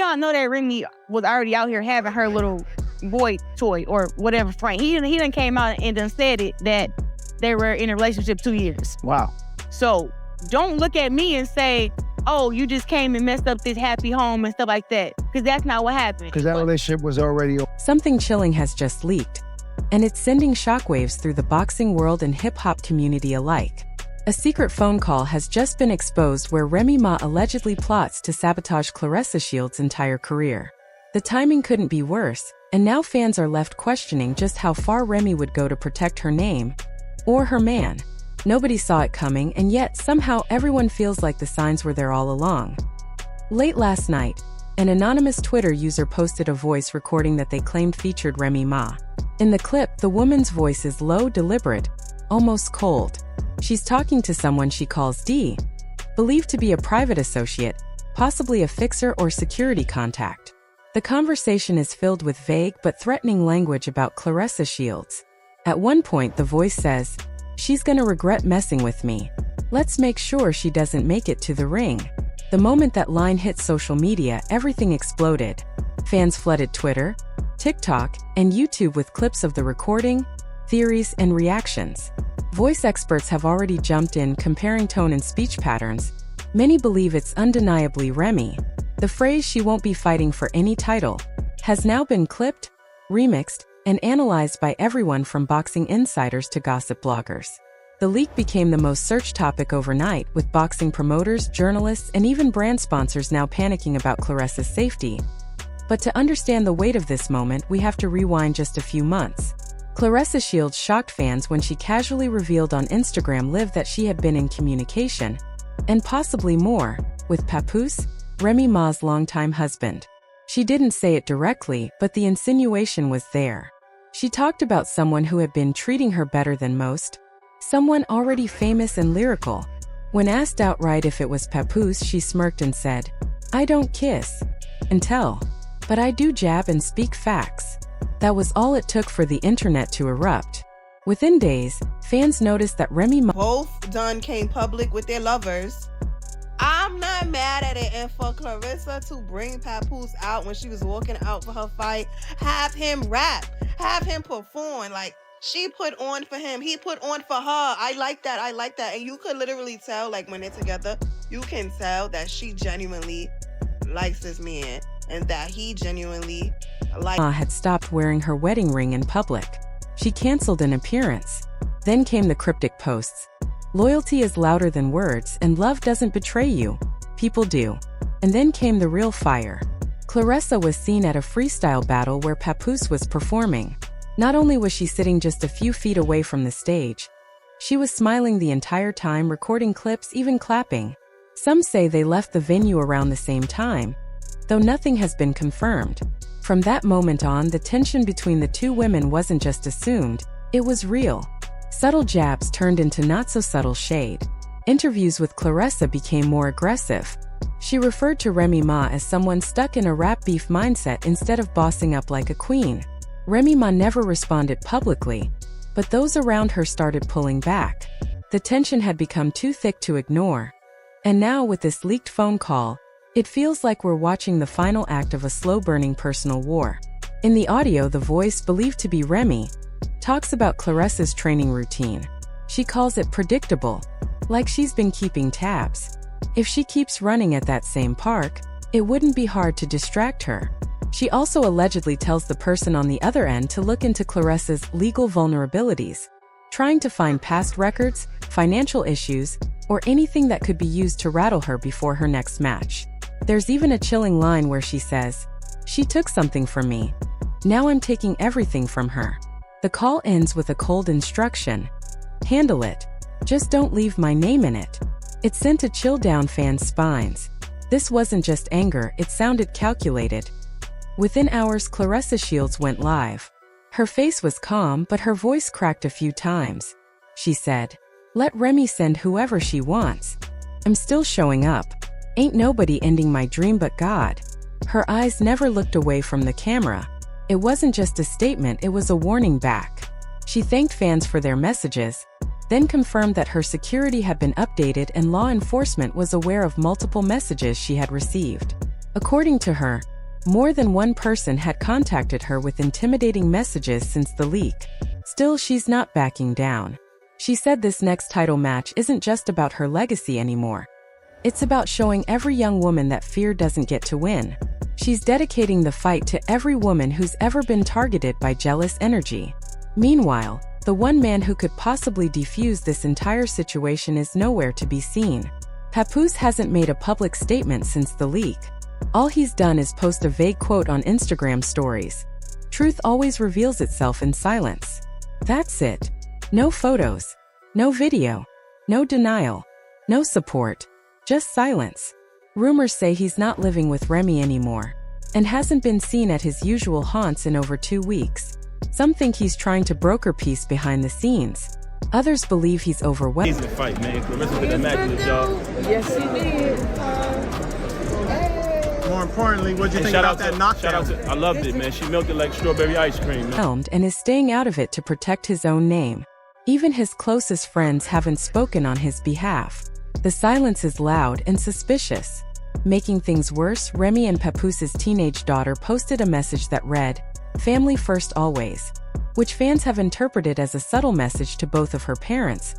y'all know that Remy was already out here having her little boy toy or whatever friend. He done came out and done said it that they were in a relationship 2 years. Wow. So don't look at me and say, oh, you just came and messed up this happy home and stuff like that. Because that's not what happened. Because that relationship was already over. Something chilling has just leaked, and it's sending shockwaves through the boxing world and hip-hop community alike. A secret phone call has just been exposed where Remy Ma allegedly plots to sabotage Claressa Shields' entire career. The timing couldn't be worse, and now fans are left questioning just how far Remy would go to protect her name or her man. Nobody saw it coming, and yet somehow everyone feels like the signs were there all along. Late last night, an anonymous Twitter user posted a voice recording that they claimed featured Remy Ma. In the clip, the woman's voice is low, deliberate, almost cold. She's talking to someone she calls D, believed to be a private associate, possibly a fixer or security contact. The conversation is filled with vague but threatening language about Claressa Shields. At one point, the voice says, "She's gonna regret messing with me. Let's make sure she doesn't make it to the ring." The moment that line hit social media, everything exploded. Fans flooded Twitter, TikTok, and YouTube with clips of the recording, theories, and reactions. Voice experts have already jumped in, comparing tone and speech patterns. Many believe it's undeniably Remy. The phrase "she won't be fighting for any title" has now been clipped, remixed, and analyzed by everyone from boxing insiders to gossip bloggers. The leak became the most searched topic overnight, with boxing promoters, journalists, and even brand sponsors now panicking about Claressa's safety. But to understand the weight of this moment, we have to rewind just a few months. Claressa Shields shocked fans when she casually revealed on Instagram Live that she had been in communication, and possibly more, with Papoose, Remy Ma's longtime husband. She didn't say it directly, but the insinuation was there. She talked about someone who had been treating her better than most, someone already famous and lyrical. When asked outright if it was Papoose, she smirked and said, "I don't kiss and tell, but I do jab and speak facts." That was all it took for the internet to erupt. Within days, fans noticed that Remy Ma both done came public with their lovers. I'm not mad at it, and for Claressa to bring Papoose out when she was walking out for her fight, have him rap, have him perform, like she put on for him, he put on for her. I like that, and you could literally tell, like when they're together, you can tell that she genuinely likes this man, and that he genuinely likes. Ma had stopped wearing her wedding ring in public. She canceled an appearance. Then came the cryptic posts. "Loyalty is louder than words, and love doesn't betray you. People do." And then came the real fire. Claressa was seen at a freestyle battle where Papoose was performing. Not only was she sitting just a few feet away from the stage, she was smiling the entire time, recording clips, even clapping. Some say they left the venue around the same time, though nothing has been confirmed. From that moment on, the tension between the two women wasn't just assumed, it was real. Subtle jabs turned into not-so-subtle shade. Interviews with Claressa became more aggressive. She referred to Remy Ma as someone stuck in a rap beef mindset instead of bossing up like a queen. Remy Ma never responded publicly, but those around her started pulling back. The tension had become too thick to ignore. And now, with this leaked phone call, it feels like we're watching the final act of a slow-burning personal war. In the audio, the voice, believed to be Remy, talks about Claressa's training routine. She calls it predictable, like she's been keeping tabs. If she keeps running at that same park, it wouldn't be hard to distract her. She also allegedly tells the person on the other end to look into Claressa's legal vulnerabilities, trying to find past records, financial issues, or anything that could be used to rattle her before her next match. There's even a chilling line where she says, "She took something from me. Now I'm taking everything from her." The call ends with a cold instruction: handle it. Just don't leave my name in it. It sent a chill down fans' spines. This wasn't just anger, it sounded calculated. Within hours, Claressa Shields went live. Her face was calm, but her voice cracked a few times. She said, "Let Remy send whoever she wants. I'm still showing up. Ain't nobody ending my dream but God." Her eyes never looked away from the camera. It wasn't just a statement, it was a warning back. She thanked fans for their messages, then confirmed that her security had been updated and law enforcement was aware of multiple messages she had received. According to her, More than one person had contacted her with intimidating messages since the leak. Still, she's not backing down. She said this next title match isn't just about her legacy anymore. It's about showing every young woman that fear doesn't get to win. She's dedicating the fight to every woman who's ever been targeted by jealous energy. Meanwhile, the one man who could possibly defuse this entire situation is nowhere to be seen. Papoose hasn't made a public statement since the leak. All he's done is post a vague quote on Instagram stories. Truth always reveals itself in silence. That's it. No photos, no video, no denial, no support, just silence. Rumors say he's not living with Remy anymore and hasn't been seen at his usual haunts in over 2 weeks. Some think he's trying to broker peace behind the scenes. Others believe he's overwhelmed. Easy fight, man. Claressa did immaculate job. Yes, he did. More importantly, what'd you think Shout about out that to, knockdown? shout out to, I loved it, man. She milked it like strawberry ice cream, man. And is staying out of it to protect his own name. Even his closest friends haven't spoken on his behalf. The silence is loud and suspicious. Making things worse, Remy and Papoose's teenage daughter posted a message that read, "Family first always," which fans have interpreted as a subtle message to both of her parents.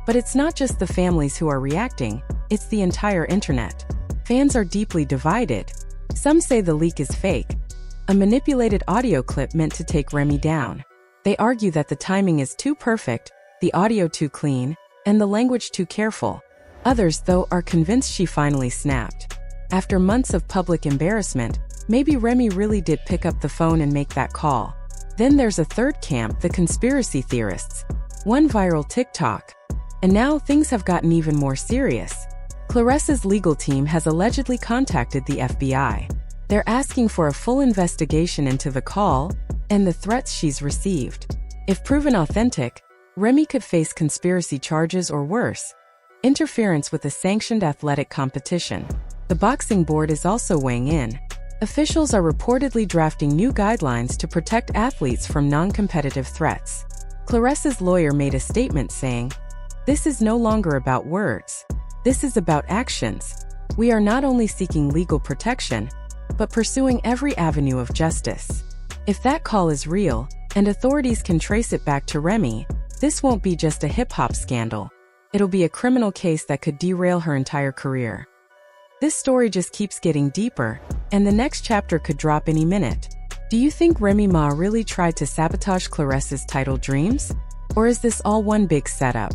But it's not just the families who are reacting, it's the entire internet. Fans are deeply divided. Some say the leak is fake, a manipulated audio clip meant to take Remy down. They argue that the timing is too perfect, the audio too clean, and the language too careful. Others, though, are convinced she finally snapped. After months of public embarrassment, maybe Remy really did pick up the phone and make that call. Then there's a third camp, the conspiracy theorists. One viral TikTok. And now things have gotten even more serious. Claressa's legal team has allegedly contacted the FBI. They're asking for a full investigation into the call and the threats she's received. If proven authentic, Remy could face conspiracy charges or worse, interference with a sanctioned athletic competition. The boxing board is also weighing in. Officials are reportedly drafting new guidelines to protect athletes from non-competitive threats. Claressa's lawyer made a statement saying, "This is no longer about words. This is about actions. We are not only seeking legal protection, but pursuing every avenue of justice." If that call is real, and authorities can trace it back to Remy, this won't be just a hip-hop scandal. It'll be a criminal case that could derail her entire career. This story just keeps getting deeper, and the next chapter could drop any minute. Do you think Remy Ma really tried to sabotage Claressa's title dreams? Or is this all one big setup?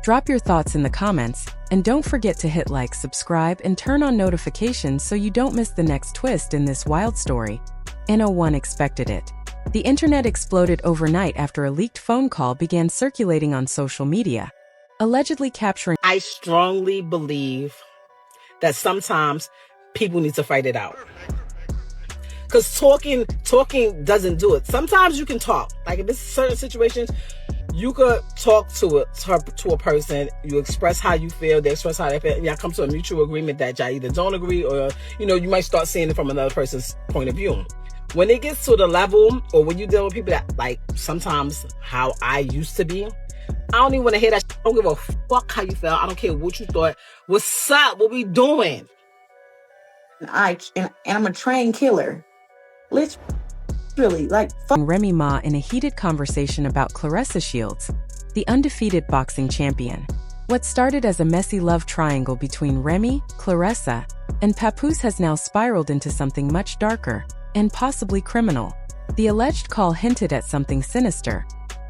Drop your thoughts in the comments, and don't forget to hit like, subscribe, and turn on notifications so you don't miss the next twist in this wild story. No one expected it. The internet exploded overnight after a leaked phone call began circulating on social media, allegedly capturing. I strongly believe that sometimes people need to fight it out. Because talking doesn't do it. Sometimes you can talk. Like in this certain situations, you could talk to a person. You express how you feel. They express how they feel. Y'all come to a mutual agreement that y'all either don't agree or, you might start seeing it from another person's point of view. When it gets to the level, or when you deal with people that, like, sometimes how I used to be, I don't even want to hear that. I don't give a fuck how you felt. I don't care what you thought. What's up? What we doing? And I'm a trained killer. Literally, like. Remy Ma in a heated conversation about Claressa Shields, the undefeated boxing champion. What started as a messy love triangle between Remy, Claressa, and Papoose has now spiraled into something much darker and possibly criminal. The alleged call hinted at something sinister.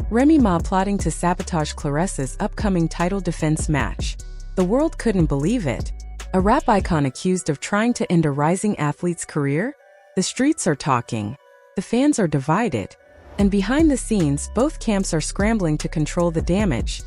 Remy Ma plotting to sabotage Claressa's upcoming title defense match. The world couldn't believe it. A rap icon accused of trying to end a rising athlete's career? The streets are talking. The fans are divided. And behind the scenes, both camps are scrambling to control the damage.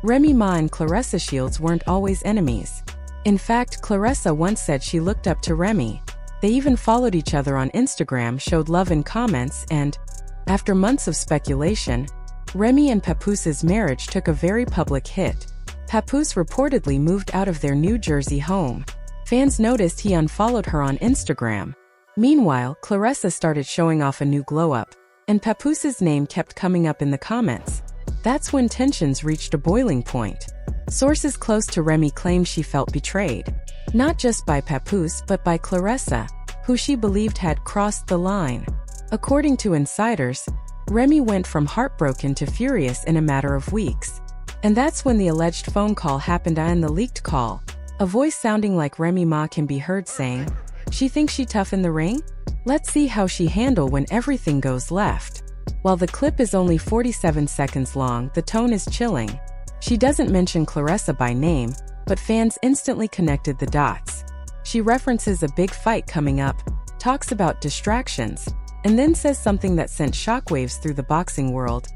Remy Ma and Claressa Shields weren't always enemies. In fact, Claressa once said she looked up to Remy. They even followed each other on Instagram, showed love in comments, and, after months of speculation, Remy and Papoose's marriage took a very public hit. Papoose reportedly moved out of their New Jersey home. Fans noticed he unfollowed her on Instagram. Meanwhile, Claressa started showing off a new glow-up, and Papoose's name kept coming up in the comments. That's when tensions reached a boiling point. Sources close to Remy claim she felt betrayed. Not just by Papoose but by Claressa, who she believed had crossed the line. According to insiders, Remy went from heartbroken to furious in a matter of weeks. And that's when the alleged phone call happened. In the leaked call, a voice sounding like Remy Ma can be heard saying, "She thinks she tough in the ring? Let's see how she handle when everything goes left." While the clip is only 47 seconds long, the tone is chilling. She doesn't mention Claressa by name, but fans instantly connected the dots. She references a big fight coming up, talks about distractions, and then says something that sent shockwaves through the boxing world.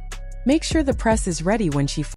Make sure the press is ready when she